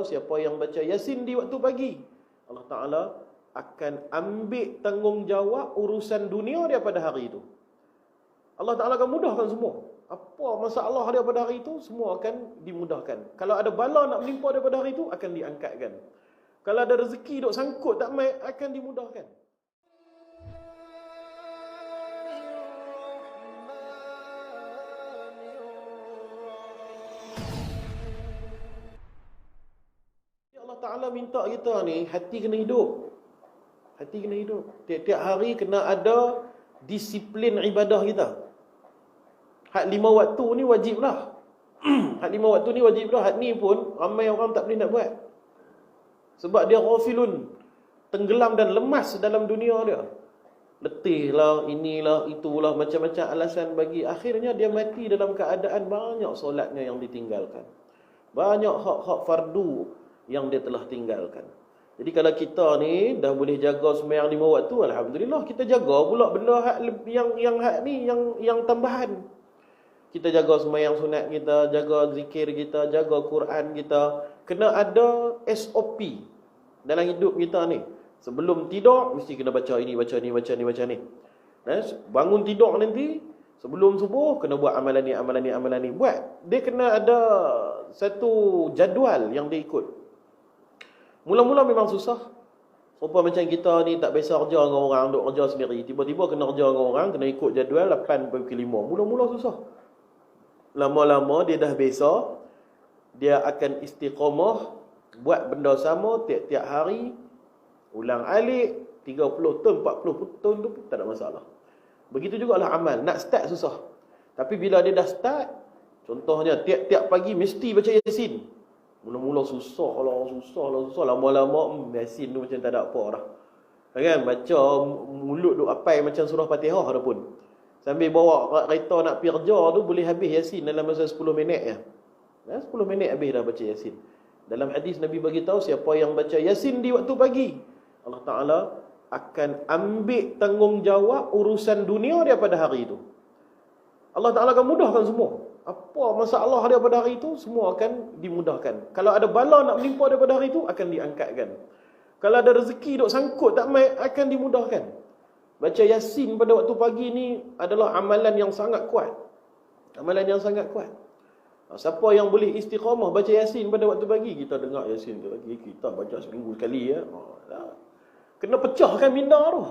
Siapa yang baca Yasin di waktu pagi, Allah Ta'ala akan ambil tanggungjawab urusan dunia dia pada hari itu. Allah Ta'ala akan mudahkan semua. Apa masalah dia pada hari itu, semua akan dimudahkan. Kalau ada bala nak menimpa dia pada hari itu, akan diangkatkan. Kalau ada rezeki duk sangkut tak mai, akan dimudahkan. Allah Ta'ala minta kita ni, hati kena hidup. Hati kena hidup. Tiap-tiap hari kena ada disiplin ibadah kita. Hak 5 waktu ni wajib lah. Hak 5 waktu ni wajib lah. Hak ni pun ramai orang tak boleh nak buat. Sebab dia ghafilun, tenggelam dan lemas dalam dunia dia. Letih lah, inilah, itulah, macam-macam alasan bagi. Akhirnya dia mati dalam keadaan banyak solatnya yang ditinggalkan. Banyak hak-hak fardu yang dia telah tinggalkan. Jadi kalau kita ni dah boleh jaga sembahyang 5 waktu, alhamdulillah, kita jaga pula benda hak yang hak ni yang tambahan. Kita jaga sembahyang sunat kita, jaga zikir kita, jaga Quran kita. Kena ada SOP dalam hidup kita ni. Sebelum tidur mesti kena baca ini, baca ni, baca ni, baca ni. Bangun tidur nanti, sebelum subuh kena buat amalan ni, amalan ni, amalan ni. Buat. Dia kena ada satu jadual yang dia ikut. Mula-mula memang susah. Rupa macam kita ni tak biasa kerja dengan orang, duk kerja sendiri. Tiba-tiba kena kerja dengan orang, kena ikut jadual 8:5. Mula-mula susah. Lama-lama dia dah biasa. Dia akan istiqamah, buat benda sama tiap-tiap hari. Ulang alik 30 tahun, 40 tahun tu tak ada masalah. Begitu jugalah amal. Nak start susah. Tapi bila dia dah start, contohnya tiap-tiap pagi mesti baca Yasin. Mula-mula susah lah. Lama-lama Yasin tu macam tak ada apa dah. Kan? Baca mulut duk apai macam surah Fatihah dah pun. Sambil bawa kereta nak pergi kerja tu boleh habis Yasin dalam masa 10 minit je. 10 minit habis dah baca Yasin. Dalam hadis Nabi bagi tahu siapa yang baca Yasin di waktu pagi, Allah Ta'ala akan ambil tanggungjawab urusan dunia dia pada hari itu. Allah Ta'ala akan mudahkan semua. Apa masalah dia pada hari itu, semua akan dimudahkan. Kalau ada bala nak menimpa dia pada hari itu, akan diangkatkan. Kalau ada rezeki duk sangkut tak mai, akan dimudahkan. Baca Yasin pada waktu pagi ni adalah amalan yang sangat kuat. Amalan yang sangat kuat. Siapa yang boleh istiqamah baca Yasin pada waktu pagi, kita dengar Yasin tu lagi, kita baca seminggu sekali ya. Kena pecahkan minda tu.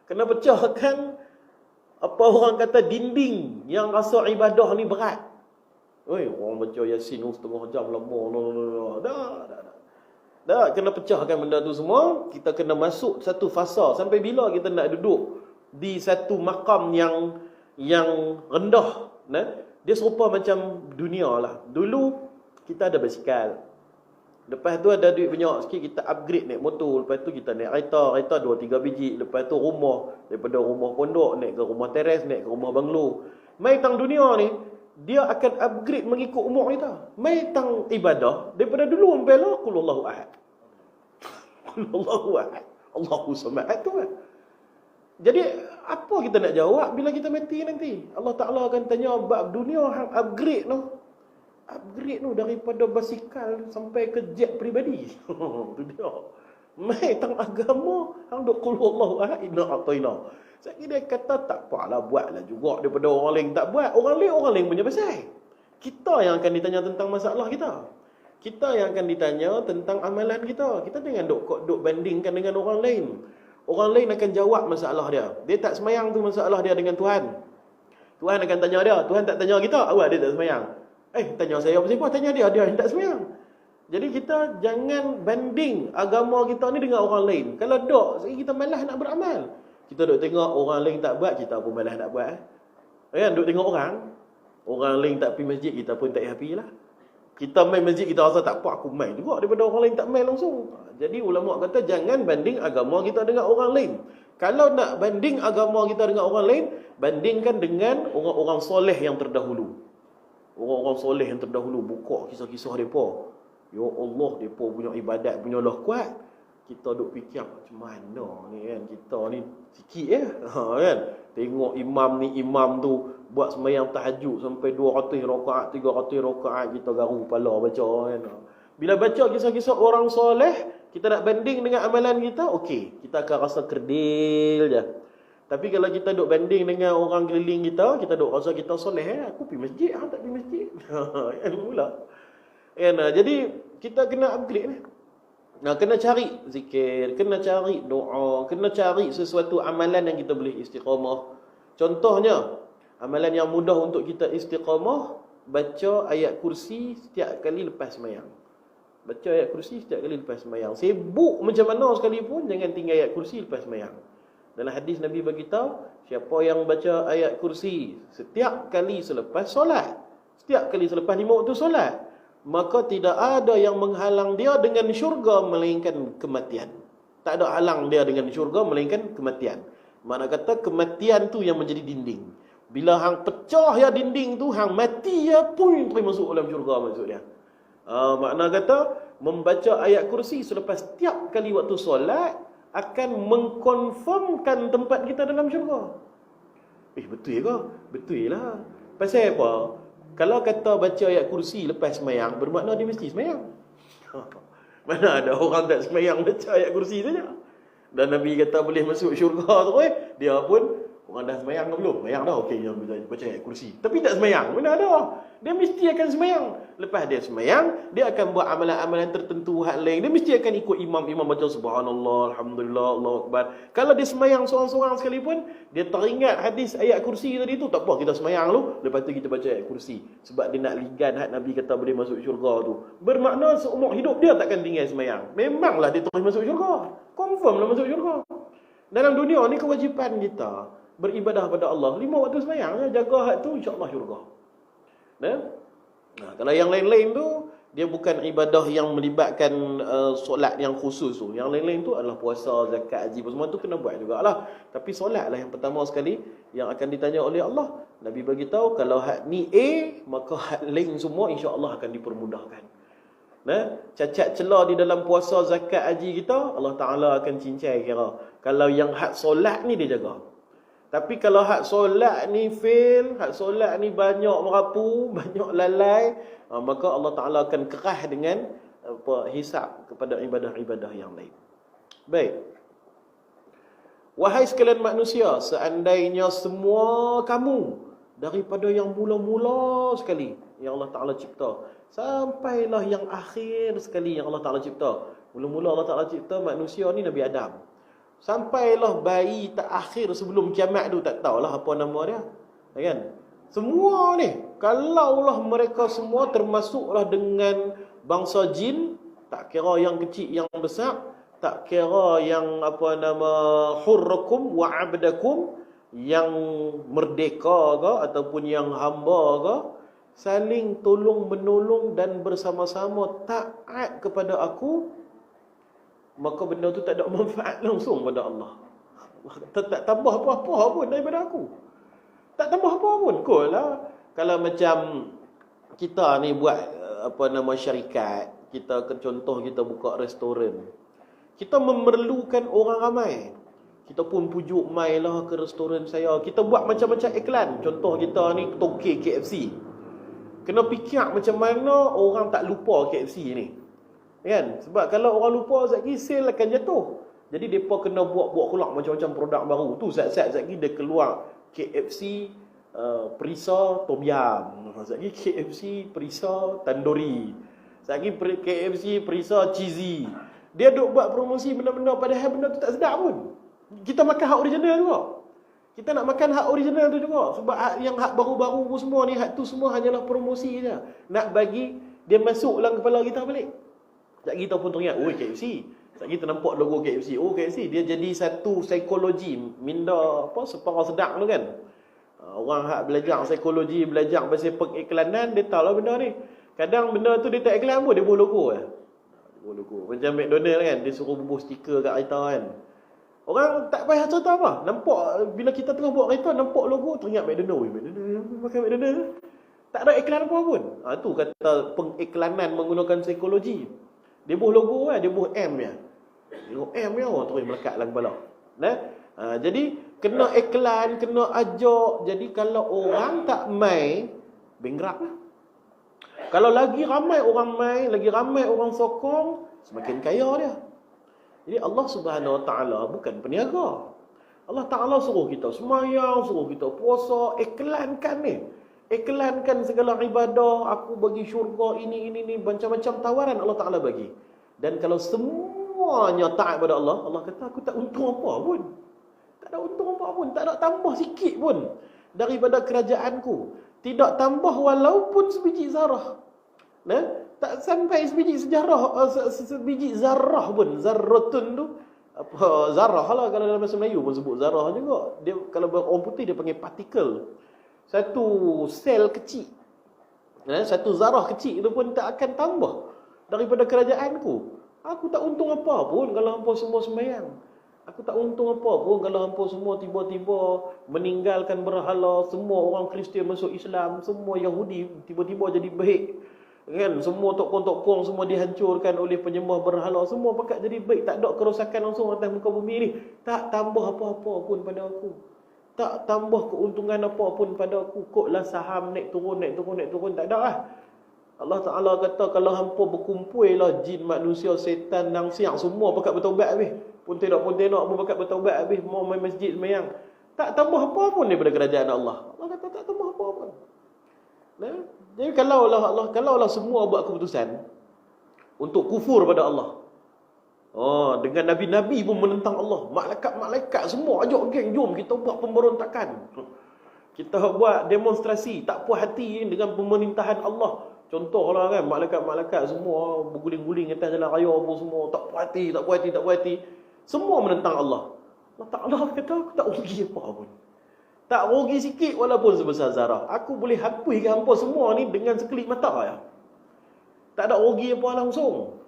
Kena pecahkan apa orang kata dinding yang rasa ibadah ni berat. Oi, orang baca Yasin setengah jam lama. Dah kena pecahkan benda tu semua. Kita kena masuk satu fasa. Sampai bila kita nak duduk di satu makam yang rendah, dia serupa macam dunia lah. Dulu kita ada basikal. Lepas tu ada duit banyak sikit, kita upgrade naik motor. Lepas tu kita naik kereta 2-3 biji. Lepas tu rumah, daripada rumah pondok naik ke rumah teres, naik ke rumah banglo. Mai tang dunia ni, dia akan upgrade mengikut umur kita. Mai tang ibadah, daripada dulu sampai lah qul Allahu ahad. Qul Allahu ahad. Allahu samad tu kan. Jadi apa kita nak jawab bila kita mati nanti? Allah Ta'ala akan tanya bab dunia hang upgrade tu. Upgrade tu daripada basikal sampai ke jet peribadi. Tu dia. Mai tang agama hang duk qul Allahu ahad inna ataina. Saya kira dia kata tak apalah, buatlah juga daripada orang lain tak buat. Orang lain punya pasal. Kita yang akan ditanya tentang masalah kita. Kita yang akan ditanya tentang amalan kita. Kita jangan duk bandingkan dengan orang lain. Orang lain akan jawab masalah dia. Dia tak semayang tu masalah dia dengan Tuhan. Tuhan akan tanya dia. Tuhan tak tanya kita. Awak dia tak semayang. Tanya saya apa siapa? Tanya dia. Dia yang tak semayang. Jadi kita jangan banding agama kita ni dengan orang lain. Kalau dok, kita malas nak beramal. Kita duk tengok orang lain tak buat, kita pun malas nak buat. Kan? Duk tengok orang lain tak pergi masjid, kita pun tak happy lah. Kita main masjid, kita rasa tak apa, aku main juga daripada orang lain tak main langsung. Jadi ulama kata jangan banding agama kita dengan orang lain. Kalau nak banding agama kita dengan orang lain, bandingkan dengan orang-orang soleh yang terdahulu. Orang-orang soleh yang terdahulu, buka kisah-kisah mereka. Ya Allah, mereka punya ibadat punya lah kuat. Kita duk fikir macam mana ni kan, kita ni sikit kan. Tengok imam tu buat sembahyang tahajud sampai 200 rakaat, 300 rakaat, kita garu kepala baca kan. Bila baca kisah-kisah orang soleh, kita nak banding dengan amalan kita, okey, kita akan rasa kerdil je. Tapi kalau kita duk banding dengan orang keliling kita, kita duk rasa kita soleh, aku pergi masjid, hang tak pergi masjid. Kan pula. Jadi kita kena upgrade ni. Kena cari zikir, kena cari doa, kena cari sesuatu amalan yang kita boleh istiqamah. Contohnya, amalan yang mudah untuk kita istiqamah, baca ayat kursi setiap kali lepas sembahyang. Baca ayat kursi setiap kali lepas sembahyang. Sibuk macam mana sekalipun, jangan tinggal ayat kursi lepas sembahyang. Dalam hadis Nabi beritahu, siapa yang baca ayat kursi setiap kali selepas solat, setiap kali selepas 5 waktu solat, maka tidak ada yang menghalang dia dengan syurga melainkan kematian. Tak ada halang dia dengan syurga melainkan kematian. Mana kata kematian tu yang menjadi dinding. Bila hang pecah ya dinding tu, hang mati ya pun terus masuk dalam syurga maksud dia. Makna kata membaca ayat kursi selepas setiap kali waktu solat akan mengkonfirmkan tempat kita dalam syurga. Betul ke? Betul lah. Pasal apa? Kalau kata baca ayat kursi lepas sembahyang, bermakna dia mesti sembahyang. Mana ada orang tak sembahyang baca ayat kursi saja. Dan Nabi kata boleh masuk syurga tu, dia pun, orang dah sembahyang ke belum? Sembahyang dah, okey, baca ayat kursi. Tapi tak sembahyang, mana ada? Dia mesti akan sembahyang. Lepas dia sembahyang, dia akan buat amalan-amalan tertentu hal lain. Dia mesti akan ikut imam baca subhanallah, alhamdulillah, Allahu akbar. Kalau dia sembahyang seorang-seorang sekalipun, dia teringat hadis ayat kursi tadi tu, tak apa kita sembahyang dulu, lepas tu kita baca ayat kursi. Sebab dia nak ligan had Nabi kata boleh masuk syurga tu. Bermakna seumur hidup dia takkan tinggal sembahyang. Memanglah dia terus masuk syurga. Confirm lah masuk syurga. Dalam dunia ni kewajipan kita beribadah pada Allah 5 waktu sembahyang, jaga hak tu, insya-Allah syurga. Kalau yang lain-lain tu, dia bukan ibadah yang melibatkan solat yang khusus tu. Yang lain-lain tu adalah puasa, zakat, haji, semua tu kena buat jugalah. Tapi solat lah yang pertama sekali yang akan ditanya oleh Allah. Nabi bagi tahu kalau hak ni A, maka hak lain semua insya-Allah akan dipermudahkan. Cacat celah di dalam puasa, zakat, haji kita, Allah Ta'ala akan cincai kira. Kalau yang hak solat ni dia jaga. Tapi kalau hak solat ni fail, hak solat ni banyak merapu, banyak lalai, maka Allah Ta'ala akan kerah dengan hisab kepada ibadah-ibadah yang lain. Baik. Wahai sekalian manusia, seandainya semua kamu daripada yang mula-mula sekali yang Allah Ta'ala cipta, sampailah yang akhir sekali yang Allah Ta'ala cipta. Mula-mula Allah Ta'ala cipta manusia ni Nabi Adam. Sampailah bayi tak akhir sebelum kiamat tu, tak tahulah apa nama dia. Kan? Semua ni, kalaulah mereka semua termasuklah dengan bangsa jin, tak kira yang kecil yang besar, tak kira yang apa nama hurrakum wa abdakum, yang merdeka ke ataupun yang hamba ke, saling tolong menolong dan bersama-sama taat kepada aku, maka benda tu tak ada manfaat langsung pada Allah. Tak tambah apa-apa pun daripada aku. Tak tambah apa pun. Cool lah. Kalau macam kita ni buat apa nama syarikat, kita contoh kita buka restoran. Kita memerlukan orang ramai. Kita pun pujuk mai lah ke restoran saya. Kita buat macam-macam iklan. Contoh kita ni toke KFC. Kena fikir macam mana orang tak lupa KFC ni. Kan? Sebab kalau orang lupa sekejap lagi sale akan jatuh. Jadi mereka kena buat keluar macam-macam produk baru. Tu sekejap lagi dia keluar KFC perisa tom yum. Sekejap lagi KFC perisa tandoori. Sekejap lagi KFC perisa cheesy. Dia duk buat promosi benda-benda padahal benda tu tak sedap pun. Kita makan hak original juga. Kita nak makan hak original tu juga. Sebab hak baru-baru semua ni, hak tu semua hanyalah promosi je. Nak bagi dia masuk dalam kepala kita balik. Sekejap kita pun teringat, KFC. Sekejap kita nampak logo KFC. KFC. Dia jadi satu psikologi. Minda separa sedap tu kan. Orang hak belajar psikologi, belajar pasal pengiklanan, dia tahu lah benda ni. Kadang benda tu dia tak iklan pun, dia buat logo lah. Logo. Macam McDonald kan, dia suruh bubuh stiker kat kereta kan. Orang tak payah cerita apa. Nampak, bila kita tengah buat kereta, nampak logo, teringat McDonald. Makan McDonald. Tak ada iklan apa pun. Tu kata pengiklanan menggunakan psikologi. Dia buh logo kan, dia buh M ya. Tengok M ya, orang terus melekat dalam kepala. Jadi kena iklan, kena ajak. Jadi kalau orang tak mai, bankrupt lah. Kalau lagi ramai orang main, lagi ramai orang sokong, semakin kaya dia. Jadi Allah Subhanahu Wa Taala bukan peniaga. Allah Ta'ala suruh kita semayang, suruh kita puasa, iklankan ni. Iklankan segala ibadah, aku bagi syurga, ini, macam-macam tawaran Allah Ta'ala bagi. Dan kalau semuanya taat pada Allah, Allah kata, aku tak untung apa pun. Tak ada untung apa pun, tak ada tambah sikit pun daripada kerajaanku. Tidak tambah walaupun sebiji zarah. Nah, tak sampai sebiji sejarah, sebiji zarah pun. Zarratun tu, apa zarah lah kalau dalam bahasa Melayu pun sebut zarah juga. Dia kalau orang putih dia panggil partikel. Satu sel kecil. Satu zarah kecil itu pun tak akan tambah daripada kerajaanku. Aku tak untung apa pun kalau hangpa semua sembahyang. Aku tak untung apa pun kalau hangpa semua tiba-tiba meninggalkan berhala, semua orang Kristian masuk Islam, semua Yahudi tiba-tiba jadi baik. Kan semua tokong-tokong semua dihancurkan oleh penyembah berhala, semua pakat jadi baik, tak ada kerosakan langsung atas muka bumi ni. Tak tambah apa-apa pun pada aku. Tak tambah keuntungan apa pun pada aku. Koklah saham naik turun, tak ada lah. Allah Ta'ala kata kalau hampa berkumpul lah jin, manusia, setan, nang siang, semua pakat bertaubat habis. Pun tengok pun pakat bertaubat habis, mau main masjid semayang. Tak tambah apa pun daripada kerajaan Allah. Allah kata tak tambah apa pun. Nah, jadi kalaulah semua buat keputusan untuk kufur pada Allah. Dengan nabi-nabi pun menentang Allah. Malaikat semua ajak geng, jom kita buat pemberontakan. Kita buat demonstrasi, tak puas hati dengan pemerintahan Allah. Contohlah kan, malaikat semua berguling-guling atas jalan raya apa semua, tak puas hati. Semua menentang Allah. Allah Ta'ala kata aku tak rugi apa pun. Tak rugi sikit walaupun sebesar zarah. Aku boleh hapuskan hampa semua ni dengan sekelip mata ya. Tak ada rugi apa langsung.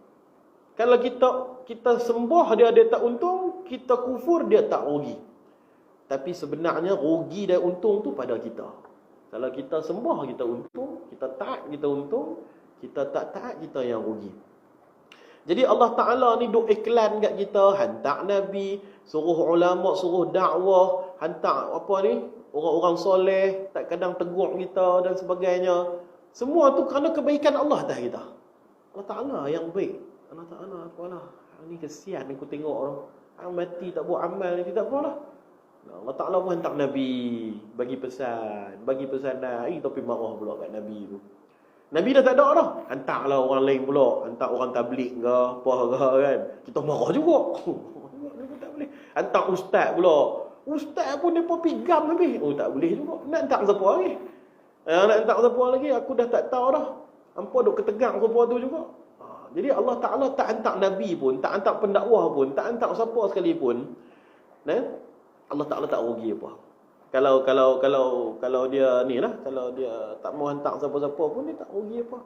Kalau kita sembah dia tak untung, kita kufur dia tak rugi. Tapi sebenarnya rugi dan untung tu pada kita. Kalau kita sembah kita untung, kita taat kita untung, kita tak taat kita yang rugi. Jadi Allah Ta'ala ni duk iklan kat kita, hantar Nabi, suruh ulama, suruh dakwah, hantar apa ni, orang-orang soleh, tak kadang tegur kita dan sebagainya. Semua tu kerana kebaikan Allah atas kita. Allah Ta'ala yang baik. Allah Ta'ala, apalah, ni kesian aku tengok orang. Orang mati tak buat amal ni, tak apalah. Allah Ta'ala pun hantar Nabi, bagi pesanan, tapi marah pula kat Nabi tu. Nabi dah tak ada dah. Hantarlah orang lain pula. Hantar orang tabligh ke, apa ke kan. Kita marah juga. Tak boleh. Hantar ustaz pula. Ustaz pun mereka pigam habis. Tak boleh juga. Nak hantar siapa lagi? Nak hantar siapa lagi? Aku dah tak tahu dah. Hampa duk ketegang siapa tu juga. Jadi Allah Ta'ala tak hantar Nabi pun, tak hantar pendakwah pun, tak hantar siapa sekalipun. Allah Ta'ala tak rugi apa. Kalau dia ni lah, kalau dia tak mau hantar siapa-siapa pun dia tak rugi apa.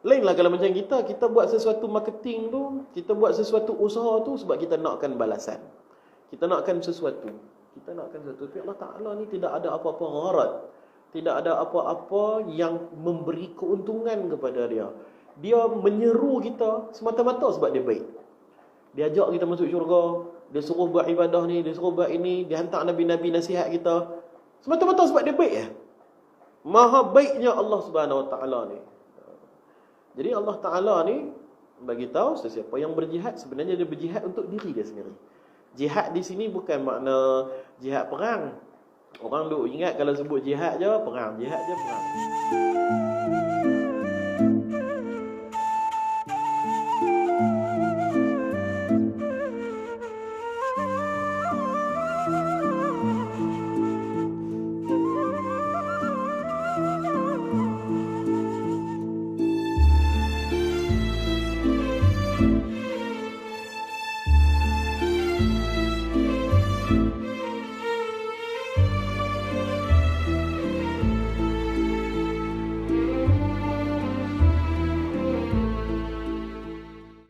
Lainlah kalau macam kita buat sesuatu marketing tu, kita buat sesuatu usaha tu sebab kita nakkan balasan. Kita nakkan sesuatu. Tapi Allah Ta'ala ni tidak ada apa-apa gharat. Tidak ada apa-apa yang memberi keuntungan kepada dia. Dia menyeru kita semata-mata sebab dia baik. Dia ajak kita masuk syurga. Dia suruh buat ibadah ni, dia suruh buat ini, dia hantar nabi-nabi nasihat kita. Semata-mata sebab dia baik ya. Maha baiknya Allah Subhanahu Wa Taala ni. Jadi Allah Taala ni bagi tahu sesiapa yang berjihad sebenarnya dia berjihad untuk diri dia sendiri. Jihad di sini bukan makna jihad perang. Orang duk ingat kalau sebut jihad je perang, jihad je perang.